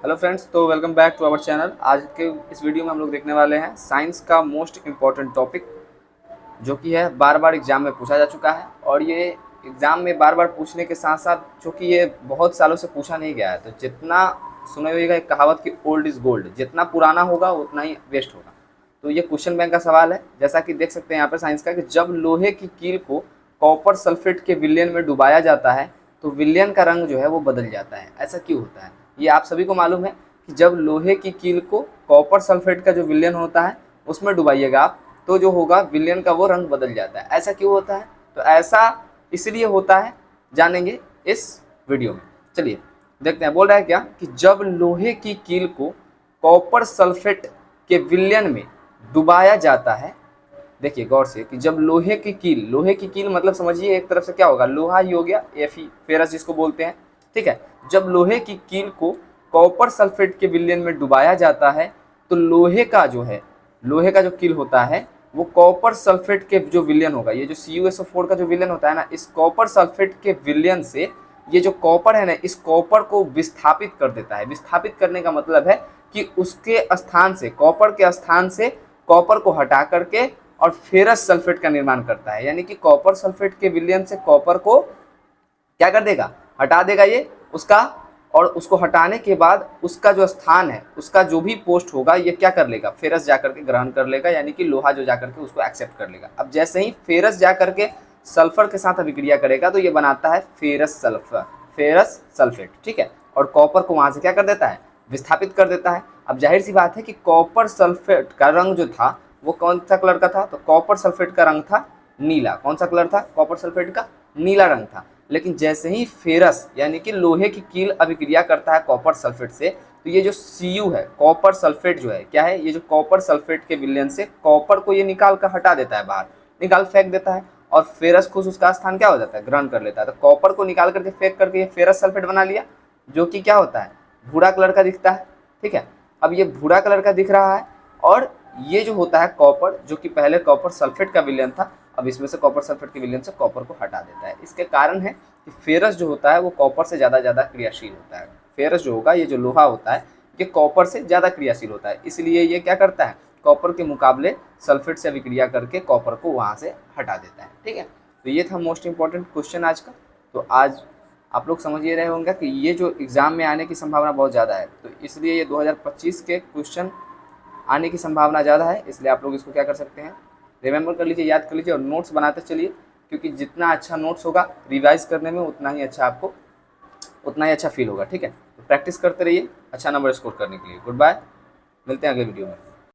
Hello friends, तो welcome back to our channel. आज के इस वीडियो में हम लोग देखने वाले हैं साइंस का मोस्ट इम्पॉर्टेंट टॉपिक, जो कि है बार बार एग्जाम में पूछा जा चुका है। और ये एग्ज़ाम में बार बार पूछने के साथ साथ चूँकि ये बहुत सालों से पूछा नहीं गया है, तो जितना सुने होगा एक कहावत की ओल्ड इज़ गोल्ड, जितना पुराना होगा उतना ही वेस्ट होगा। तो ये क्वेश्चन बैंक का सवाल है। जैसा कि देख सकते हैं यहाँ पर साइंस का, कि जब लोहे की कील को कॉपर सल्फेट के विलयन में डुबाया जाता है तो विलयन का रंग जो है वो बदल जाता है। ऐसा क्यों होता है? ये आप सभी को मालूम है कि जब लोहे की कील को कॉपर सल्फेट का जो विलयन होता है उसमें डुबाइएगा आप, तो जो होगा विलयन का वो रंग बदल जाता है। ऐसा क्यों होता है? तो ऐसा इसलिए होता है, जानेंगे इस वीडियो में। चलिए देखते हैं। बोल रहा है क्या कि जब लोहे की कील को कॉपर सल्फेट के विलयन में डुबाया जाता है, देखिए गौर से, कि जब लोहे की कील मतलब समझिए एक तरफ से क्या होगा, लोहा ही हो गया, एफी फेरस जिसको बोलते हैं। ठीक है, जब लोहे की कील को कॉपर सल्फेट के विलयन में डुबाया जाता है तो लोहे का जो कील होता है वो कॉपर सल्फेट के जो विलयन होगा, ये जो CuSO4 का जो विलयन होता है ना, इस कॉपर सल्फेट के विलयन से ये जो कॉपर है ना, इस कॉपर को विस्थापित कर देता है। विस्थापित करने का मतलब है कि उसके स्थान से, कॉपर के स्थान से कॉपर को हटा करके और फेरस सल्फेट का निर्माण करता है। यानी कि कॉपर सल्फेट के विलयन से कॉपर को क्या कर देगा, हटा देगा ये उसका, और उसको हटाने के बाद उसका जो स्थान है, उसका जो भी पोस्ट होगा, ये क्या कर लेगा, फेरस जाकर के ग्रहण कर लेगा, यानी कि लोहा जो जाकर के उसको एक्सेप्ट कर लेगा। अब जैसे ही फेरस जाकर के सल्फर के साथ अभिक्रिया करेगा तो ये बनाता है फेरस सल्फेट। ठीक है, और कॉपर को वहां से क्या कर देता है, विस्थापित कर देता है। अब जाहिर सी बात है कि कॉपर सल्फेट का रंग जो था वो कौन सा कलर का था, तो कॉपर सल्फेट का रंग था नीला। कौन सा कलर था कॉपर सल्फेट का? नीला रंग था। लेकिन जैसे ही फेरस यानी कि लोहे की कील अभिक्रिया करता है कॉपर सल्फेट से, तो ये जो Cu है, कॉपर सल्फेट जो है, क्या है, ये जो कॉपर सल्फेट के विलयन से कॉपर को ये निकाल कर हटा देता है, बाहर निकाल फेंक देता है, और फेरस खुद उसका स्थान क्या हो जाता है, ग्रहण कर लेता है। तो कॉपर को निकाल करके फेंक करके ये फेरस सल्फेट बना लिया, जो कि क्या होता है, भूरा कलर का दिखता है। ठीक है, अब ये भूरा कलर का दिख रहा है, और ये जो होता है कॉपर, जो कि पहले कॉपर सल्फेट का विलयन था, अब इसमें से कॉपर सल्फेट के विलयन से कॉपर को हटा देता है। इसके कारण है कि फेरस जो होता है वो कॉपर से ज़्यादा क्रियाशील होता है। फेरस जो होगा, ये जो लोहा होता है, ये कॉपर से ज़्यादा क्रियाशील होता है, इसलिए ये क्या करता है, कॉपर के मुकाबले सल्फेट से अभिक्रिया करके कॉपर को वहाँ से हटा देता है। ठीक है, तो ये था मोस्ट इंपॉर्टेंट क्वेश्चन आज का। तो आज आप लोग समझ ये रहे होंगे कि ये जो एग्ज़ाम में आने की संभावना बहुत ज़्यादा है, तो इसलिए ये 2025 के क्वेश्चन आने की संभावना ज़्यादा है। इसलिए आप लोग इसको क्या कर सकते हैं, रिमेंबर कर लीजिए, याद कर लीजिए, और नोट्स बनाते चलिए, क्योंकि जितना अच्छा नोट्स होगा रिवाइज करने में उतना ही अच्छा फील होगा। ठीक है, तो प्रैक्टिस करते रहिए अच्छा नंबर स्कोर करने के लिए। गुड बाय, मिलते हैं अगले वीडियो में।